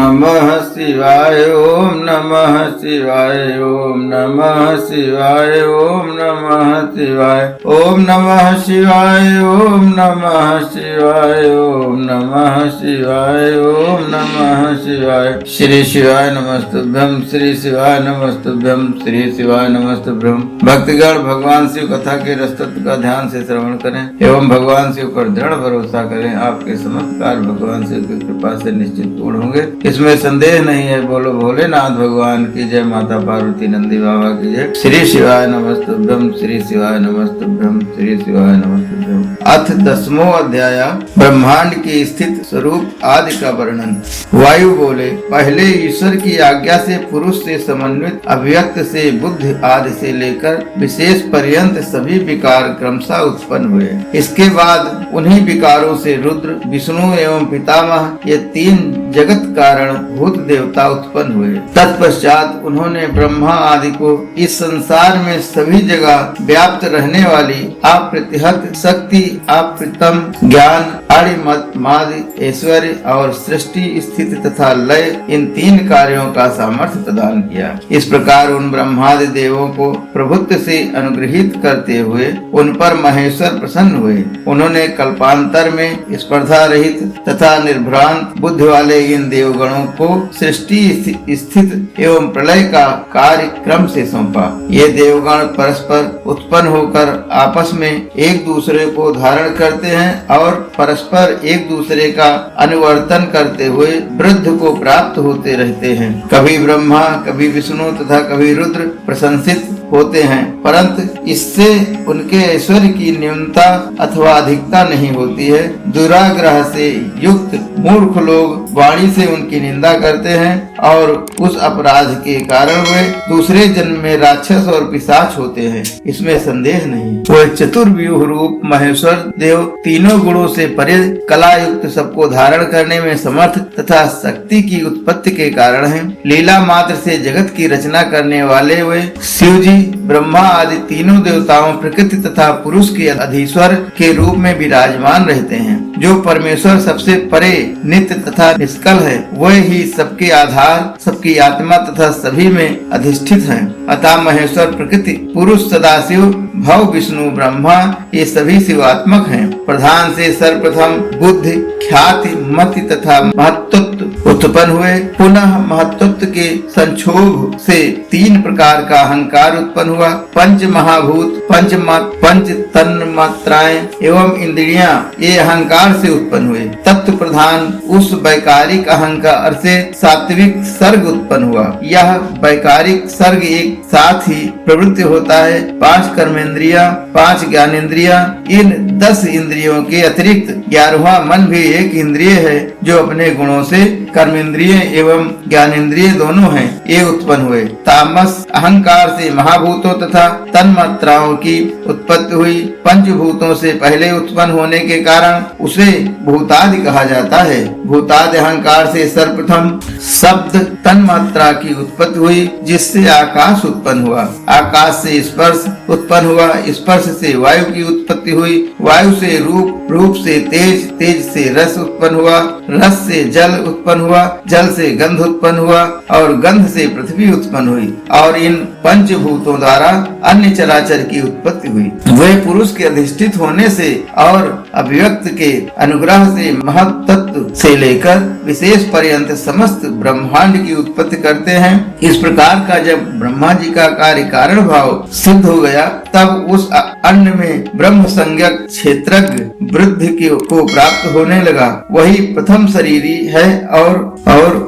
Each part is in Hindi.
नमः शिवाय ओम नमः शिवाय ओम नमः शिवाय ओम नमः शिवाय ओम नमः शिवाय ओम नमः शिवाय ओम नमः शिवाय ओम नमः शिवाय। श्री शिवाय नमस्तुभ्यं श्री शिवाय नमस्तुभ्यं श्री शिवाय नमस्तुभ्यं। भक्तगण भगवान शिव कथा के रसतत्व का ध्यान से श्रवण करें एवं भगवान शिव पर दृढ़ भरोसा करें। आपके समस्त कार्य भगवान शिव की कृपा से निश्चित पूर्ण होंगे, इसमें संदेह नहीं है। बोलो भोलेनाथ भगवान की जय, माता पार्वती नंदी बाबा की जय। श्री शिवाय नमस्तुभ्यं श्री शिवाय नमस्तुभ्यं श्री शिवाय नमस्तुभ्यं। अथ 10वां अध्याय ब्रह्मांड की स्थित स्वरूप आदि का वर्णन। वायु बोले, पहले ईश्वर की आज्ञा से पुरुष से समन्वित अव्यक्त से बुद्ध आदि से लेकर विशेष पर्यंत सभी विकार क्रमशः उत्पन्न हुए। इसके बाद उन्हीं विकारों से रुद्र, विष्णु एवं पितामह ये 3 जगत कारण भूत देवता उत्पन्न हुए। तत्पश्चात उन्होंने ब्रह्मा आदि को इस संसार में सभी जगह व्याप्त रहने वाली अप्रतिहत शक्ति, अप्रतम ज्ञान, आदिमत, मादि, ऐश्वर्य और सृष्टि, स्थिति तथा लय इन 3 कार्यों का सामर्थ्य प्रदान किया। इस प्रकार उन ब्रह्मादि देवों को प्रभुत्व से अनुग्रहित करते हुए उन पर महेश्वर प्रसन्न हुए। उन्होंने कल्पांतर में स्पर्धा रहित तथा निर्भ्रांत बुद्धि वाले इन देवगणों को सृष्टि, स्थित एवं प्रलय का कार्य क्रम से सौंपा। ये देवगण परस्पर उत्पन्न होकर आपस में एक दूसरे को धारण करते हैं और परस्पर एक दूसरे का अनुवर्तन करते हुए वृद्ध को प्राप्त होते रहते हैं। कभी ब्रह्मा, कभी विष्णु तथा कभी रुद्र प्रशंसित होते हैं, परंतु इससे उनके ऐश्वर्य की न्यूनता अथवा अधिकता नहीं होती है। दुराग्रह से युक्त मूर्ख लोग वाणी से उनकी निंदा करते हैं और उस अपराध के कारण वे दूसरे जन्म में राक्षस और पिशाच होते हैं, इसमें संदेह नहीं। वह चतुर्व्यूह रूप महेश्वर देव तीनों गुणों से परे कला युक्त सबको धारण करने में समर्थ तथा शक्ति की उत्पत्ति के कारण है। लीला मात्र से जगत की रचना करने वाले वे शिव जी, ब्रह्मा आदि तीनों देवताओं, प्रकृति तथा पुरुष के अधीश्वर के रूप में विराजमान रहते हैं। जो परमेश्वर सबसे परे नित्य तथा निष्कल है, वह ही सबके आधार, सबकी आत्मा तथा सभी में अधिष्ठित है। अतः महेश्वर, प्रकृति, पुरुष, सदाशिव, भव, विष्णु, ब्रह्मा ये सभी शिवात्मक हैं। प्रधान से सर्वप्रथम बुद्धि, ख्याति, मति तथा महत्त्व उत्पन्न हुए। पुनः महत्त्व के संक्षोभ से 3 प्रकार का अहंकार उत्पन्न हुआ। पंच महाभूत, पंच तन्मात्राएं एवं इंद्रियां ये अहंकार से उत्पन्न हुए। तत्व प्रधान उस वैकारिक अहंकार से सात्विक सर्ग उत्पन्न हुआ। यह वैकारिक सर्ग एक साथ ही प्रवृत्ति होता है। 5 कर्मेंद्रिया, 5 ज्ञानेन्द्रिया, इन 10 इंद्रियों के अतिरिक्त 11वां मन भी एक इंद्रिय है जो अपने गुणों से कर्मेंद्रिय एवं ज्ञानेन्द्रिय दोनों हैं, ये उत्पन्न हुए। तामस अहंकार से महाभूतों तथा तन्मात्राओं की उत्पत्ति हुई। पंचभूतों से पहले उत्पन्न होने के कारण उसे भूतादि कहा जाता है। भूतादि अहंकार से सर्वप्रथम शब्द तन्मात्रा की उत्पत्ति हुई, जिससे आकाश उत्पन्न हुआ। आकाश से स्पर्श उत्पन्न हुआ, स्पर्श से वायु की उत्पत्ति हुई, वायु से रूप, रूप से तेज, तेज से रस उत्पन्न हुआ, रस से जल उत्पन्न हुआ, जल से गंध उत्पन्न हुआ और गंध से पृथ्वी उत्पन्न हुई। और इन पंचभूतों द्वारा अन्य चराचर की उत्पत्ति हुई। वे पुरुष के अधिष्ठित होने से और अभिव्यक्त के अनुग्रह से महत्त्व से लेकर विशेष पर्यंत समस्त ब्रह्मांड की उत्पत्ति करते हैं। इस प्रकार का जब ब्रह्मा जी का कार्य कारण भाव सिद्ध हो गया, तब उस अन्न में ब्रह्म संज्ञक क्षेत्रज्ञ वृद्धि को प्राप्त होने लगा। वही प्रथम शरीरी है और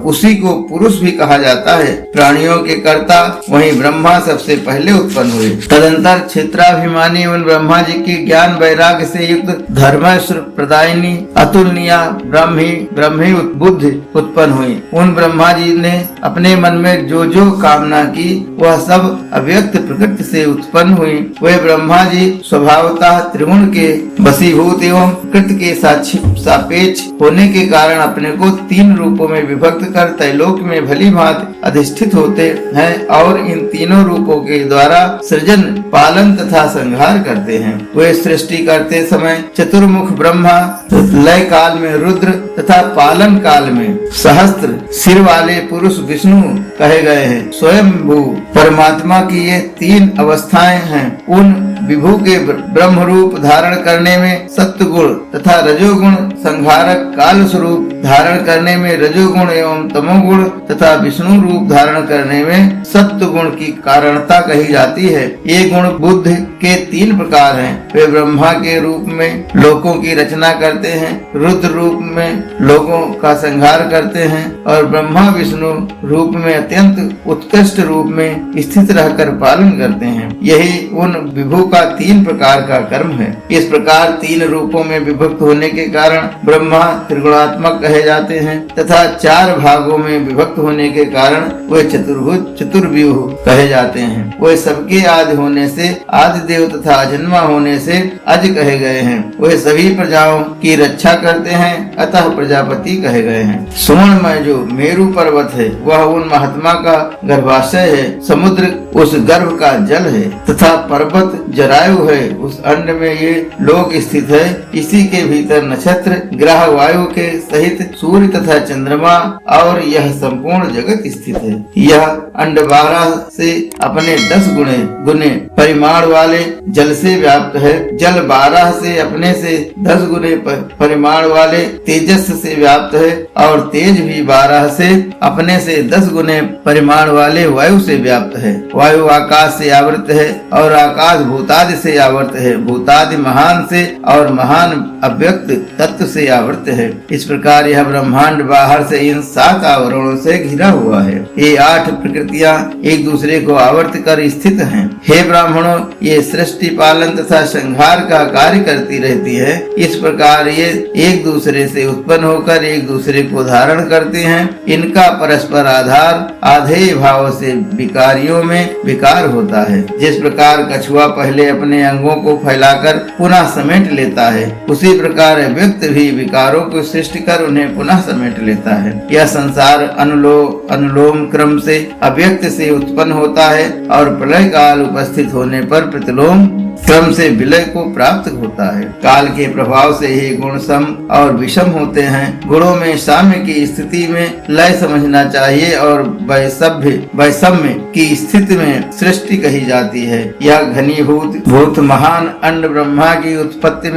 उसी को पुरुष भी कहा जाता है। प्राणियों के कर्ता वही ब्रह्मा सबसे पहले उत्पन्न हुए। तदंतर क्षेत्राभिमानी उन ब्रह्मा जी की ज्ञान वैराग्य से युक्त धर्मेश्वर प्रदायिनी अतुलनीय ब्रह्मी बुद्धि उत्पन्न हुई। उन ब्रह्मा जी ने अपने मन में जो जो कामना की वह सब अव्यक्त प्रकृति से उत्पन्न हुई। वे ब्रह्मा जी स्वभावतः त्रिगुण के वशीभूत एवं कृत के सापेक्ष होने के कारण अपने को 3 रूपों में विभक्त कर त्रैलोक में भली भांति अधिष्ठित होते हैं और इन तीनों रूपों के द्वारा सृजन, पालन तथा संहार करते हैं। वे सृष्टि करते समय चतुर्मुख ब्रह्मा, लय काल में रुद्र तथा पालन काल में सहस्त्र सिर वाले पुरुष विष्णु कहे गए हैं। स्वयंभू परमात्मा की ये तीन अवस्थाएं हैं। उन विभू के ब्रह्म रूप धारण करने में सत्व गुण तथा रजोगुण, संहारक काल स्वरूप धारण करने में रजोगुण एवं तमोगुण तथा विष्णु रूप धारण करने में सत्व गुण की कारणता कही जाती है। ये गुण बुद्ध के तीन प्रकार हैं। वे ब्रह्मा के रूप में लोकों की रचना करते हैं, रुद्र रूप में लोगों का संहार करते हैं और ब्रह्मा विष्णु रूप में अत्यंत उत्कृष्ट रूप में स्थित रहकर पालन करते हैं। यही उन विभू का तीन प्रकार का कर्म है। इस प्रकार तीन रूपों में विभक्त होने के कारण ब्रह्मा त्रिगुणात्मक कहे जाते हैं तथा चार भागों में विभक्त होने के कारण वे चतुर्भुज, चतुर्व्यूह कहे जाते हैं। वे सबके आदि होने से आदि देव तथा अजन्मा होने से अज कहे गए हैं। वे सभी प्रजाओं की रक्षा करते हैं, अतः प्रजापति कहे गए हैं। सुवर्णमय जो मेरु पर्वत है वह उन महात्मा का गर्भाशय है। समुद्र उस गर्भ का जल है तथा पर्वत जरायु है। उस अंड में ये लोक स्थित है। इसी के भीतर नक्षत्र, ग्रह, वायु के सहित सूर्य तथा चंद्रमा और यह संपूर्ण जगत स्थित है। यह अंड 12 से अपने 10 गुने परिमाण वाले जल से व्याप्त है। जल 12 से अपने से 10 गुने परिमाण वाले तेजस से व्याप्त है और तेज भी 12 से अपने से 10 गुने परिमाण वाले वायु से व्याप्त है। वायु आकाश से आवृत है और आकाश भूतादि से आवृत है। भूतादि महान से और महान अव्यक्त तत्व से आवृत है। इस प्रकार यह ब्रह्मांड बाहर से इन 7 आवरणों से घिरा हुआ है। ये 8 प्रकृतियां एक दूसरे को आवर्त कर स्थित हैं। हे ब्राह्मणों, ये सृष्टि, पालन तथा संहार का कार्य करती रहती है। इस प्रकार ये एक दूसरे से उत्पन्न होकर एक दूसरे को धारण करते हैं। इनका परस्पर आधार आधेय भाव से विकारियों में विकार होता है। जिस प्रकार कछुआ पहले अपने अंगों को फैलाकर पुनः समेट लेता है, उसी प्रकार व्यक्त भी विकारों को सृष्टि कर उन्हें पुनः समेट लेता है। यह संसार अनुलोम क्रम से अव्यक्त से उत्पन्न होता है और प्रलय काल उपस्थित होने पर प्रतिलोम क्रम से विलय को प्राप्त होता है। काल के प्रभाव से ही गुण सम और विषम होते हैं। गुणों में साम्य की स्थिति में लय समझना चाहिए और वैषम्य की स्थिति में सृष्टि कही जाती है। यह घनीभूत महान अंड ब्रह्मा की उत्पत्ति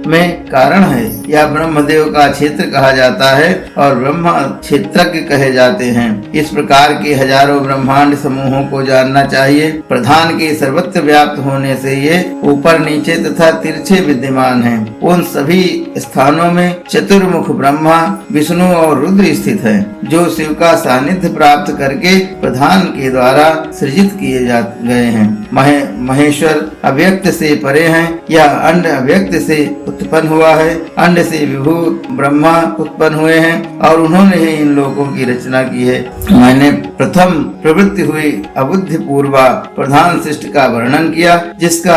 में कारण है। यह ब्रह्मदेव का क्षेत्र कहा जाता है और ब्रह्मा क्षेत्रज्ञ कहे जाते हैं। इस प्रकार के हजारों ब्रह्मांड समूहों को जानना चाहिए। प्रधान के सर्वत्र व्याप्त होने से ये ऊपर नीचे तथा तिरछे विद्यमान हैं। उन सभी स्थानों में चतुर्मुख ब्रह्मा, विष्णु और रुद्र स्थित हैं, जो शिव का सानिध्य प्राप्त करके प्रधान के द्वारा सृजित किए गए हैं। महेश्वर अव्यक्त से परे हैं। यह अंड अव्यक्त से उत्पन्न हुआ है। अंड से विभू ब्रह्मा उत्पन्न हुए हैं और उन्होंने ही इन लोगों की रचना की है। मैंने प्रथम प्रवृत्ति हुई अबुद्धि पूर्वा प्रधान सृष्टि का वर्णन किया, जिसका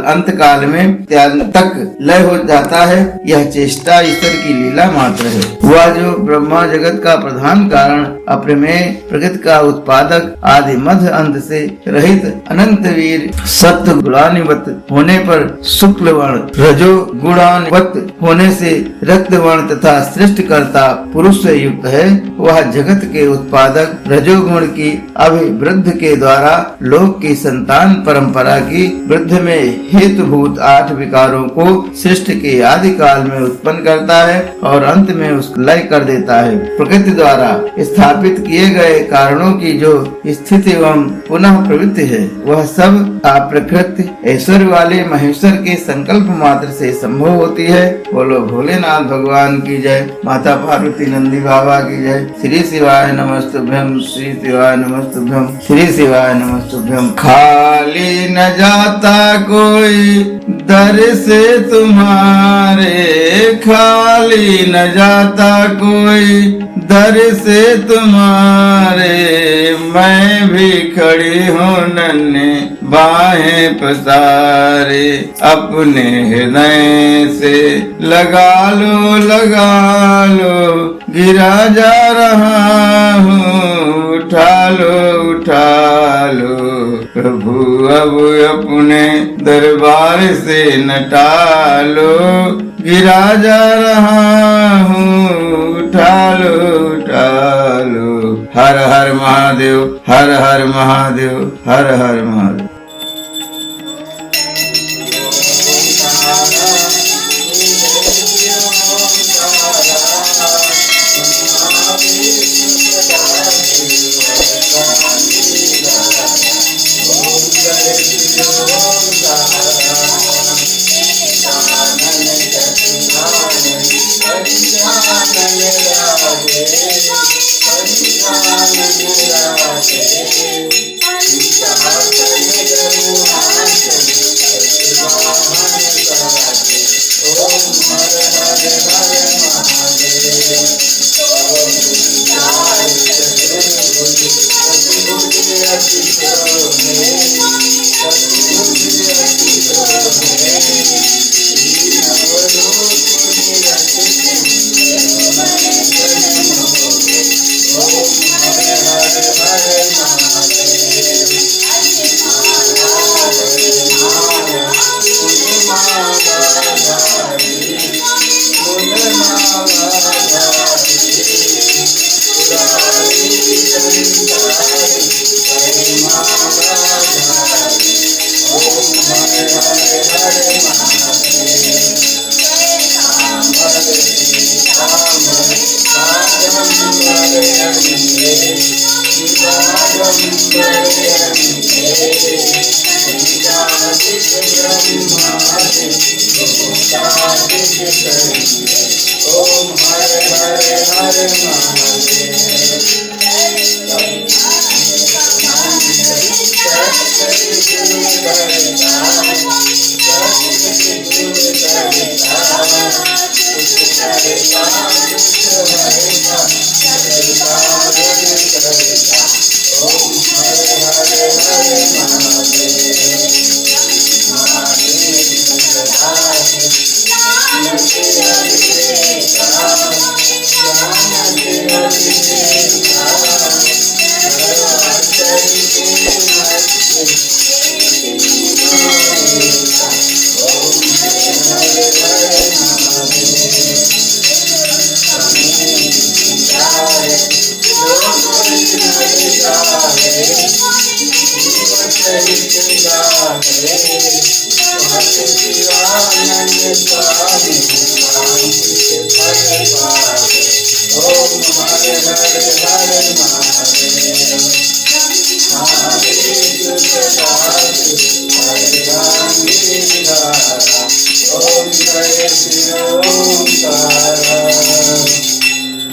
अंत काल में तक लय हो जाता है। यह चेष्टा ईश्वर की लीला मात्र है। वह जो ब्रह्मा जगत का प्रधान कारण, अप्रमेय, प्रकृति का उत्पादक, आदि मध्य अंत से रहित, अनंत वीर, सत्य गुणान्वित होने पर शुक्ल वर्ण, रजो गुणान्वित होने से रक्त वर्ण तथा सृष्टिकर्ता पुरुष से युक्त है। वह जगत के उत्पादक रजोगुण की अभिवृद्धि के द्वारा लोक की संतान परंपरा की वृद्धि में हेतुभूत 8 विकारों को सृष्टि के आदि काल में उत्पन्न करता है और अंत में उसको लय कर देता है। प्रकृति द्वारा स्थापित किए गए कारणों की जो स्थिति एवं पुनः प्रवृत्ति है, वह सब अप्रकृत ऐश्वर्य वाले महेश्वर के संकल्प मात्र से संभव होती है। बोलो भोलेनाथ भगवान की जय। माता पार्वती नंदी बाबा की जय। श्री शिवाय नमस्तुभ्यम, श्री शिवाय नमस्तुभ्यम, श्री शिवाय नमस्तुभ्यम। खाली न जाता कोई दर से तुम्हारे, खाली न जाता कोई दर से तुम्हारे। मैं भी खड़ी हूँ नन्हे बाहें पसारे, अपने हृदय से लगा लो गिरा जा रहा हूँ, उठा लो प्रभु अब अपने दरबार से न टालो। गिरा जा रहा हूँ, उठा लो। हर हर महादेव, हर हर महादेव, हर हर महादेव।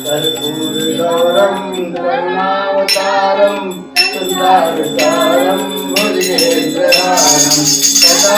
कर्पूरगौरं करुणावतारं सुधारतारं भुजगेन्द्रहारं सदा